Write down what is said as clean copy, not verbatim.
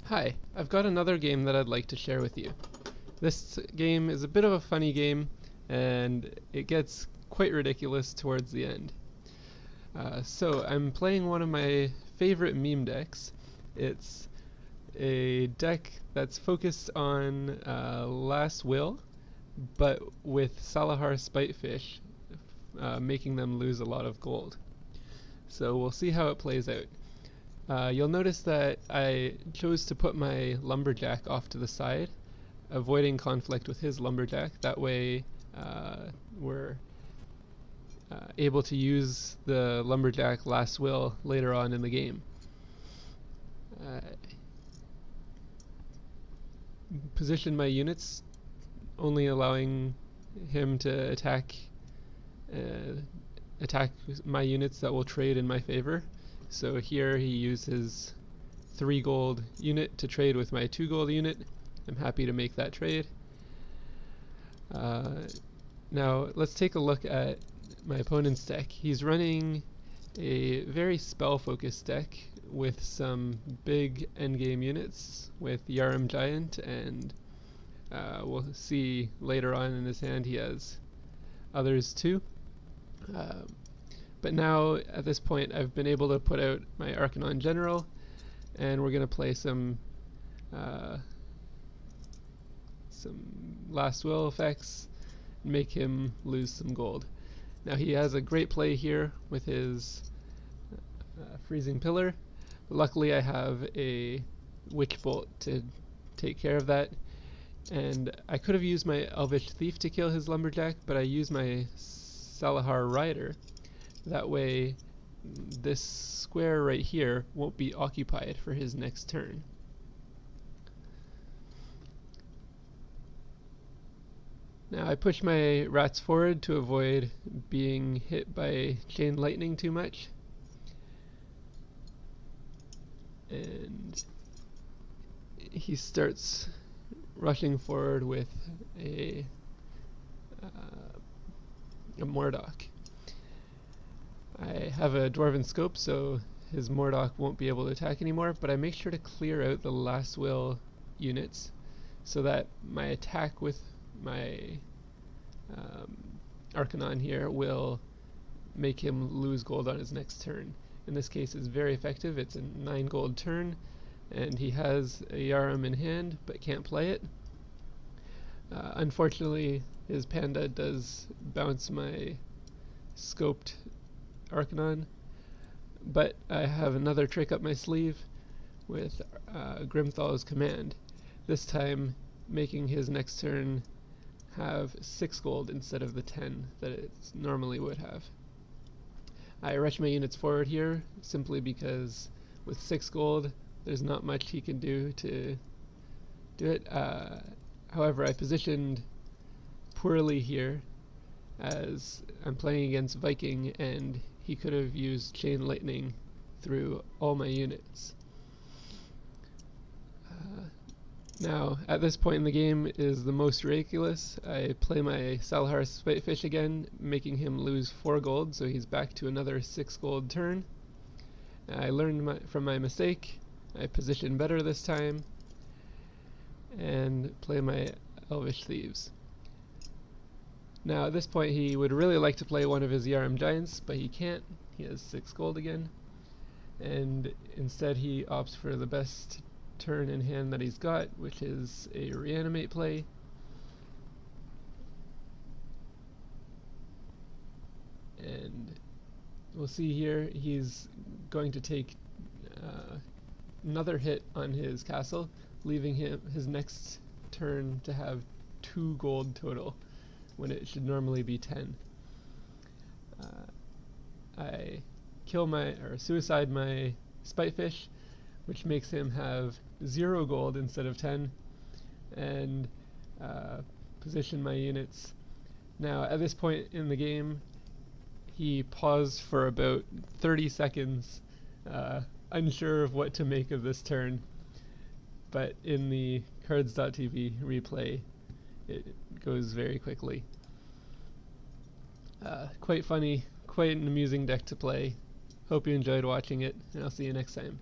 Hi, I've got another game that I'd like to share with you. This game is a bit of a funny game, and it gets quite ridiculous towards the end. So I'm playing one of my favorite meme decks. It's a deck that's focused on Last Will, but with Salahar Spitefish, making them lose a lot of gold. So we'll see how it plays out. You'll notice that I chose to put my lumberjack off to the side, avoiding conflict with his lumberjack. That way we're able to use the lumberjack last will later on in the game. Position my units, only allowing him to attack my units that will trade in my favor. So here he uses 3 gold unit to trade with my 2 gold unit. I'm happy to make that trade. Now let's take a look at my opponent's deck. He's running a very spell focused deck with some big endgame units with Yaram Giant, and we'll see later on in his hand he has others too. But now, at this point, I've been able to put out my Arcanon General, and we're going to play some Last Will effects, and make him lose some gold. Now he has a great play here with his Freezing Pillar. Luckily I have a Witch Bolt to take care of that, and I could have used my Elvish Thief to kill his Lumberjack, but I used my Salahar Rider. That way this square right here won't be occupied for his next turn. Now I push my rats forward to avoid being hit by chain lightning too much. And he starts rushing forward with a Mordok. I have a Dwarven Scope, so his Mordok won't be able to attack anymore, but I make sure to clear out the Last Will units so that my attack with my Arcanon here will make him lose gold on his next turn. In this case it's very effective. It's a 9 gold turn, and he has a Yaram in hand but can't play it. Unfortunately his Panda does bounce my scoped Arcanon, but I have another trick up my sleeve with Grimthal's Command, this time making his next turn have 6 gold instead of the 10 that it normally would have. I rush my units forward here simply because with 6 gold there's not much he can do to do it. However, I positioned poorly here as I'm playing against Viking, and he could have used Chain Lightning through all my units. Now, at this point in the game is the most ridiculous. I play my Salahar Spitefish again, making him lose 4 gold, so he's back to another 6 gold turn. I learned from my mistake. I position better this time, and play my Elvish Thieves. Now at this point he would really like to play one of his Yaram Giants, but he can't. He has 6 gold again, and instead he opts for the best turn in hand that he's got, which is a Reanimate play. And we'll see here he's going to take another hit on his castle, leaving him his next turn to have 2 gold total when it should normally be 10. I kill suicide my Spitefish, which makes him have 0 gold instead of 10, and position my units. Now at this point in the game he paused for about 30 seconds, unsure of what to make of this turn, but in the cards.tv replay it goes very quickly. Quite funny, quite an amusing deck to play. Hope you enjoyed watching it, and I'll see you next time.